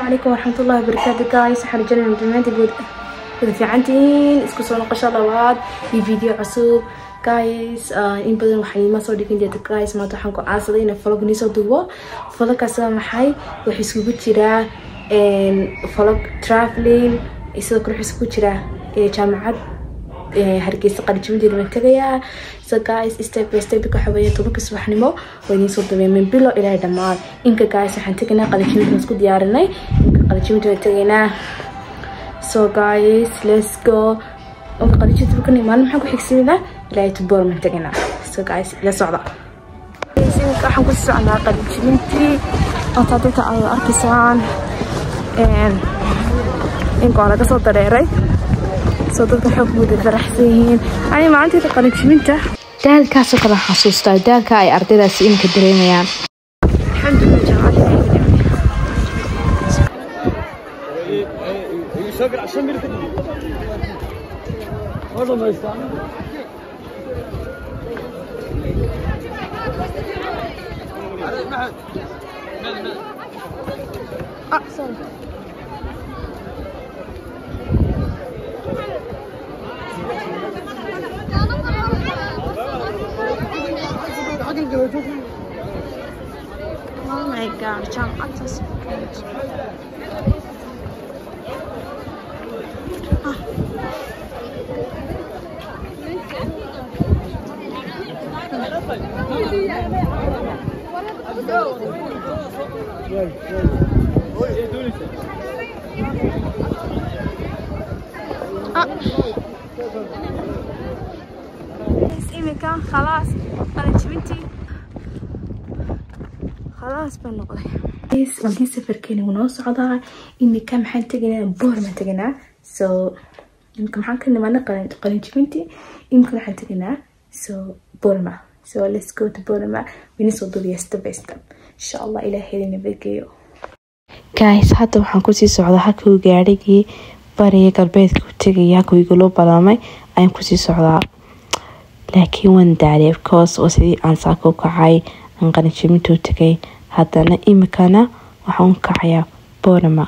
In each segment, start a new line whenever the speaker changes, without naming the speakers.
عليكم ورحمة الله وبركاته guys. waxaan rajaynayaa dhammaantiin wada fiicantiin isku soo noqosho labaad iyo video cusub guys. in badan waxay ma soo dhigin jeeda guys, maanta waxaan ku caansaday inaan vlog ni soo duubo. vlogkaas maxay wax isugu jira vlog traveling, sidoo kale wax isugu jira jaamacad hargeysa qalinjibinteeda ma tagayaa. so guys, step by step ka xaweeyo tobanka subaxnimo way idin soo duubay min bilo ilaa dhammaan. inka guys waxaan tagaynaa qalinjibinta isku diyaarinay, inka qalinjibinta way tagaynaa. so guys let's go. inka qalinjibinta kan maalin maxaan ku xigsiinaa ilaa Tubor ma tagaynaa. so guys la socda. inka waxaan ku soconaa qalinjibintii inta dadka ay arkisaan inka wala ka soo dareeray. soo dadka xoog muddo faraxsan ay maanta qalinjibinta daalkaas kala xasuustaa daalka ay ardaydaasi inka dareemayaan. alxamdulillah jamaacada يسافر عشان مين كده والله ما يستعمل سوري oh my god جامعة إيميكا خلاص قلنجبنتي خلاص بنقضي. وانكي سفركيني ونوص عضاها إيميكا محان تجينا بور ما تجينا. so يمكن محان كنا معنا قلنجبنتي يمكن محان تجينا so بورما. so let's go to بورما ونصل بيا step by step إن شاء الله إلى هيرين بيجيو. guys hadda waxaan ku sii socdaa halka uu gaarigii bariga galbeedka u tagay halka uu loo balaamay ayaan ku sii socdaa. laakiin waan daalay of course oo sidii aan saako kacay aan qalinjibinta u tagay. haddana imikana waxaan u kacayaa Boorama.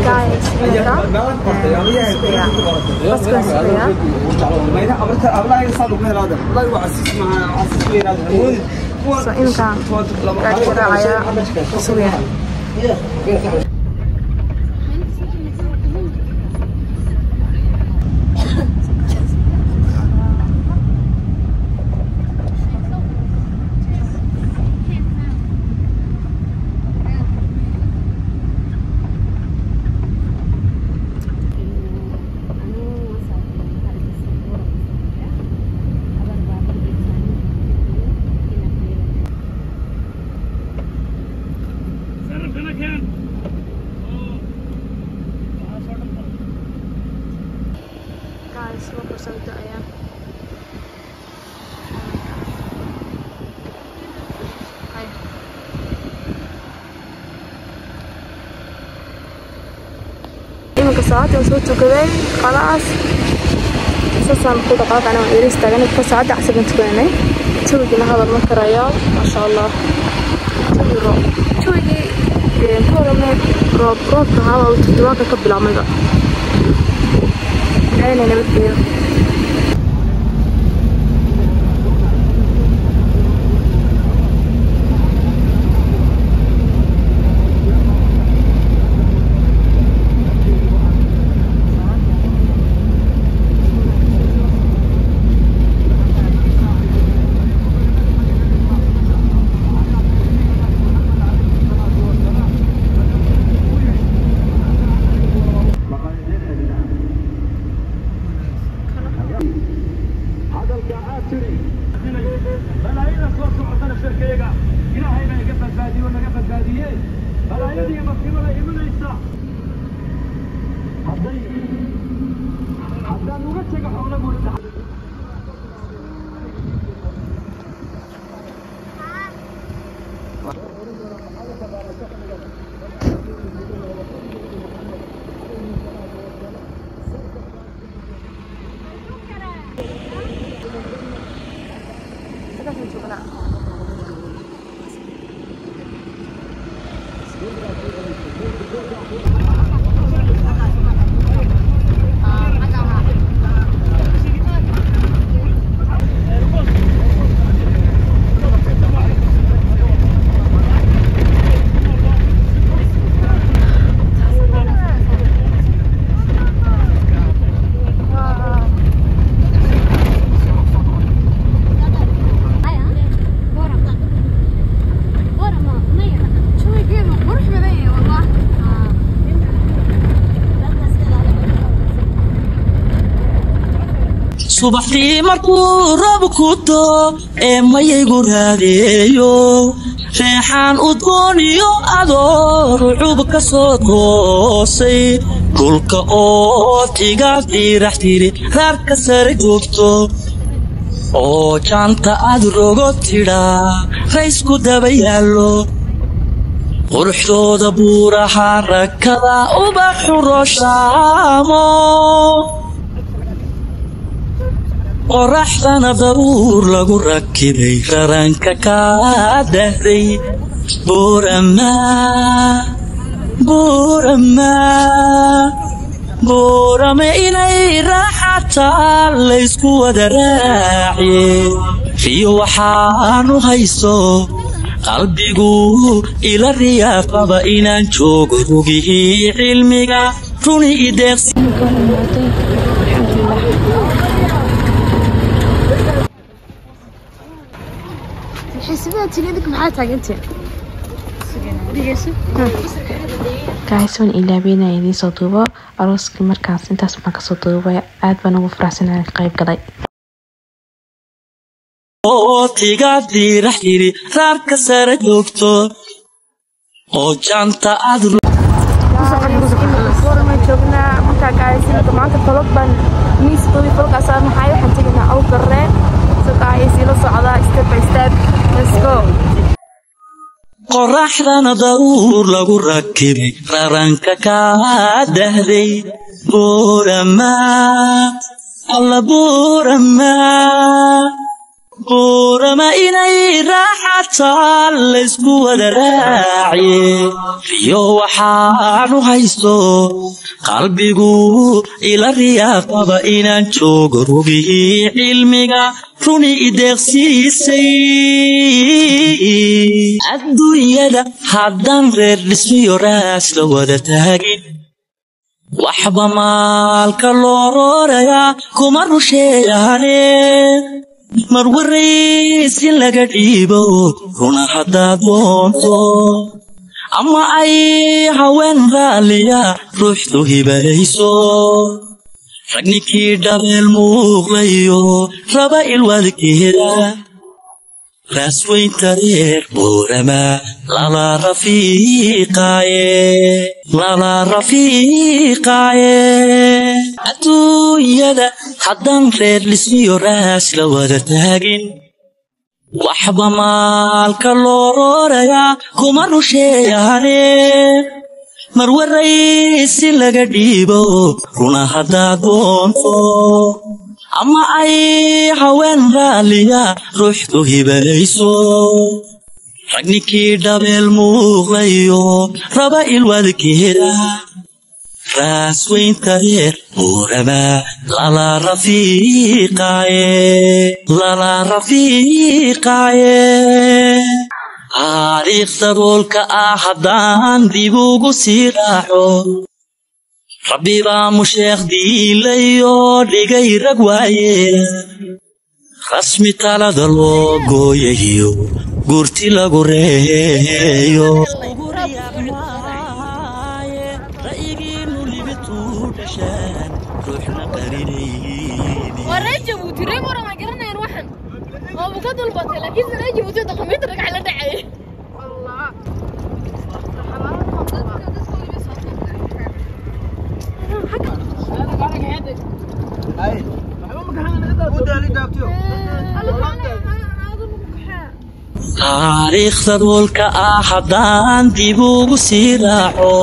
guys so inka gaariga raacaya suuya سوق سوداء يا إيمك ساعات وصوت كذا خلاص أساسا كل قاعد أنا وإيريس تاني فساعات أحسب نتكلم توجي لهذا المكان رياض ما شاء الله توجي روب هذا وتدواك قبل عمله أنا نبدأ Kita
subaxdii markuu roobku doo mayaygu raadiyo reexaan udgooniyo adoo rucub ka soo toosay dhulka oo tigaad dhiirax tiri raarka sare joogto oo jaanta aad rogo tidhaa raysku daba yaallo quruxdooda buuraha rakada ubaxu rooshaamo qoraxdana daruur lagu rakibay raranka kaa dahday buurama inay raaxataa laysku wada raaciye riyo waxaanu hayso qalbigu ila riyaaqaba inaan joogo rugihii cilmiga runi ideeqsi
كايسون إلا بينا يدي صدوبة أروسك مركز انتاس مكا صدوبة عاد بانو فراسنا قيب قضي
tigaad dhiirax tiri raarka sare joogto oo jaanta aad
joogna markaa gaaysiinka maanta falog baan miis tobi falgaas aan maxay waxaan tegnaa aw garre soo gaaysi la socda step by step let's go
qoraxdana daruur lagu rakibay raranka kaa dahday buurama inay raaxataa laysku wada raaciye riyo waxaanu haysto qalbigu ila riyaaqaba inaan joogo rugihii cilmiga runi ideeqsiisay adduunyada haddaan reer dhismiyo raas la wada taagin waxba maalka loo roorayaa kuma rusheeyaane marwaraysin laga dhiibo runa haddaad doonto ama ay haween raaliya ruuxdu hibalayso ragninkii dhabeel muuqlayo raba ilwadkeeda raasweynta reer buurama lala rafiiqaaye adduunyada haddaan reer dhismiyo raas la wada taagin waxba maalka loo roorayaa kuma rusheeyaane marwaraysin laga dhiibo runa haddaad doonto ama ay haween raaliya ruuxdu hibalayso ragninkii dhabeel muuqlayo raba ilwadkeeda raasweynta reer buurama lala rafiiqaaye taariikhda roolka ah haddaan dib ugu sii raaco rabbi baa musheekh diilayo dhigay rag waayeela rasmi talada loo gooyayo gurti lagu reeyo
ورجع وتريب ورا ما قرنا يروحن هو بكذا البطل لكن رجع وتدا قميص على دعي والله
taariikhda roolka ah haddaan dib ugu sii raaco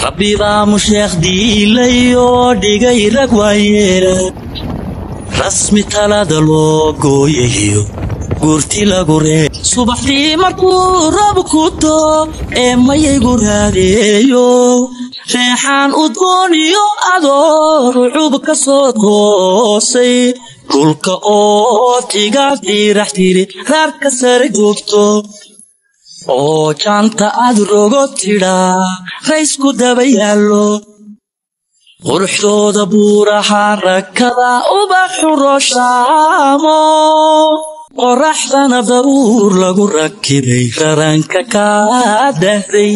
rabbi baa musheekh diilayo dhigay rag waayeela rasmi talada loo gooyayo gurti lagu reeb subaxdii markuu roob ku doo ee mayaygu raadeeyo reexaan udgoon iyo adoor rucub ka soo toosay dhulka oo tigaad dhiirax tiri raarka sare joogto oo jaanta aad rogo tidhaa raysku daba yaallo quruxdooda buuraha rakada ubaxu rooshaamo qoraxdana daruur lagu rakibay raranka kaa dahday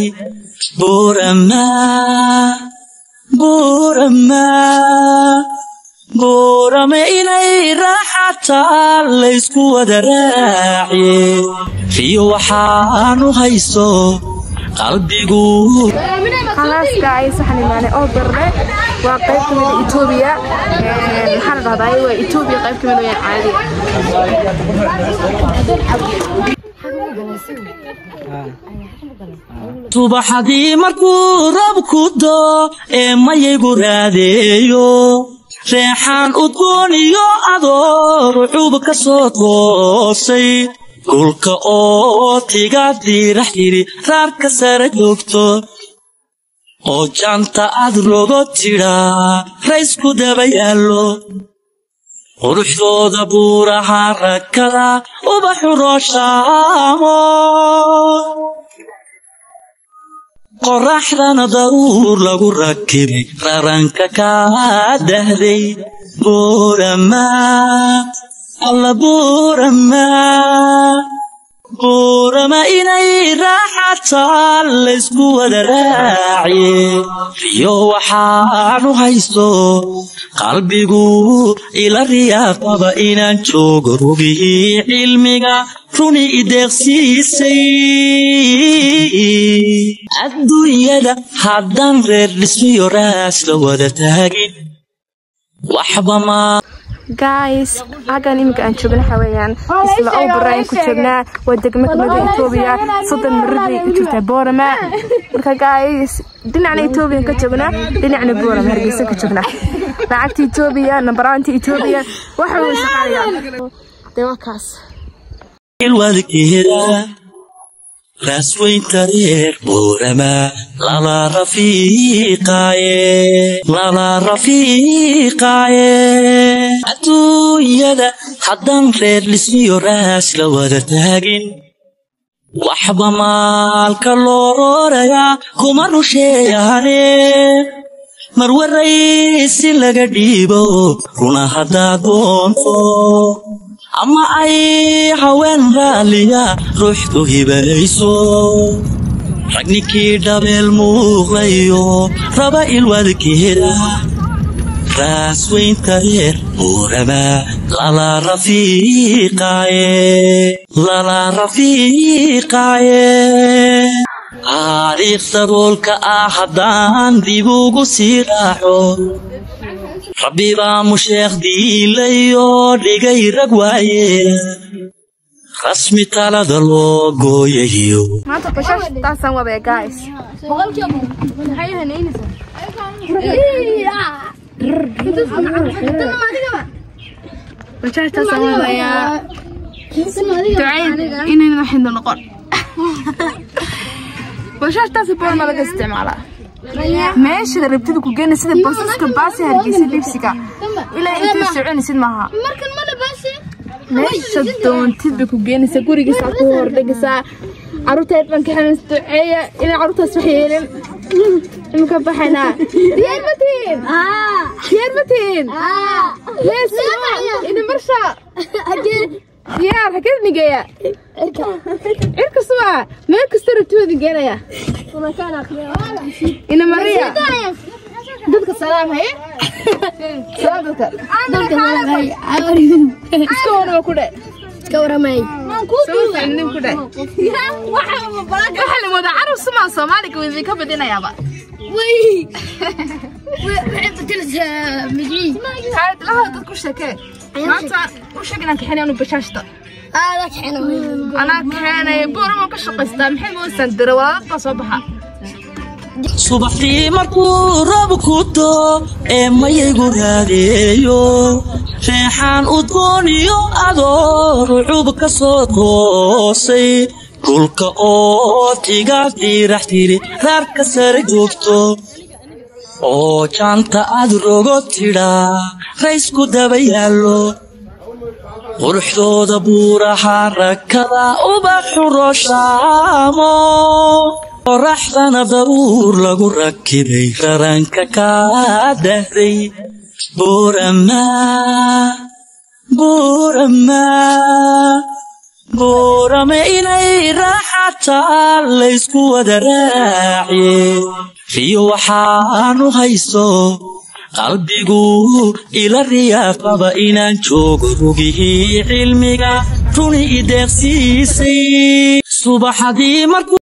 buurama inay raaxataa laysku wada raaciye riyo waxaanu hayso qalbigu
خلاص guys waxaan imaanay oo darre waa qayb ka mid ah Ethiopia waxaan dhahday waa Ethiopia qayb ka mid ah caadi
subaxdii markuu roob ku doo ee mayaygu raadeeyo reexaan udgoon iyo adoor rucub ka soo toosay dhulka oo tigaad dhiirax tiri raarka sare joogto oo jaanta aad rogo tidhaa raysku daba yaallo quruxdooda buuraha rakada ubaxu rooshaamo qoraxdana daruur lagu rakibay raranka kaa dahday buurama inay raaxataa laysku wada raaciye riyo waxaanu haysto qalbigu ila riyaaqaba inaan joogo rugihii cilmiga runi ideeqsiisay adduunyada haddaan reer dhismiyo raas la wada taagin waxba ma
guys hagan imika aan joogna xawayaan isla oo baraan ku joognaa waa degmo ka mid ah Ethiopia sodan maradi ku jirta Boorama marka guys dhinacna Ethiopia ka joognaa dhinacna Boorama Hargeysa ka joognaa lacagta Ethiopia numberanta Ethiopia waxa uu shaqaalayaa deewakaas
ilwadkeeda rasweynta reer Boorama lala rafiiqaaye adduunyada haddaan reer dhismiyo raas la wada taagin waxba maalka loo roorayaa kuma rusheeyaane marwaraysi laga dhiibo runa haddaad doonto ama ay haween raaliya ruuxdu hibayso ragninkii dhabeel muuqlayo raba ilwadkeeda rasweynta reer Boorama lala rafiiqaaye taariikhda roolka ah haddaan dib ugu sii raaxo rabbi baa musheekh diilayo dhigay rag waaye rasmi talada loo gooyayo
maanta bashash taasan wada guys bashash taasan wada ya ducayn inayna xidno noqon bashash taasi boor ma laga isticmaalaa ماشي ربتدي كوجينا سيده باصك باصي هرجيسي لبسك الى انت سوعنيsid maaha
markan ma labaashay
meesha doontid كوجينا guriga saako hor dhigaysa caruurteed ban ka xanaansteeya inay caruurtaas wax yeelan imka baxayna diyaarmatiin yes ina marsha diyaar hakad nigaya irka soo meel kasta rabtooda geenaya ومكان أخير إن مريا دتك سلام هاي سلام دتك هاي سكورة كده سكورة ماي سكورة عندهم كده واحد ماذا عارف سمع سومالك وإذا كبدنا يا با وي وحيت كل مجيء هاي لا دتك وش شكل ما أنت وش شكل أنك حني أنا بشاشته لك حنا أنا كحنا بورما كشقة استمحي موسندر ولا تصبحها
subaxdii markuu roob ku doo ee mayaygu raadiyo reexaan udgoon iyo adoor cub ka soo toosay dhulka oo tigaad dhiirax tiri raarka sare joogto oo jaanta aad rogo tidhaa raysku daba yaallo quruxdooda buuraha rakada ubaxu rooshaamo qoraxdana daruur lagu rakibay raranka kaa dahday buurame inay raaxataa laysku wada raaciye riyo waxaanu hayso qalbigu ila riyaaqaba inaan joogo rugihii cilmiga runi ideeqsiisay subaxdii markuu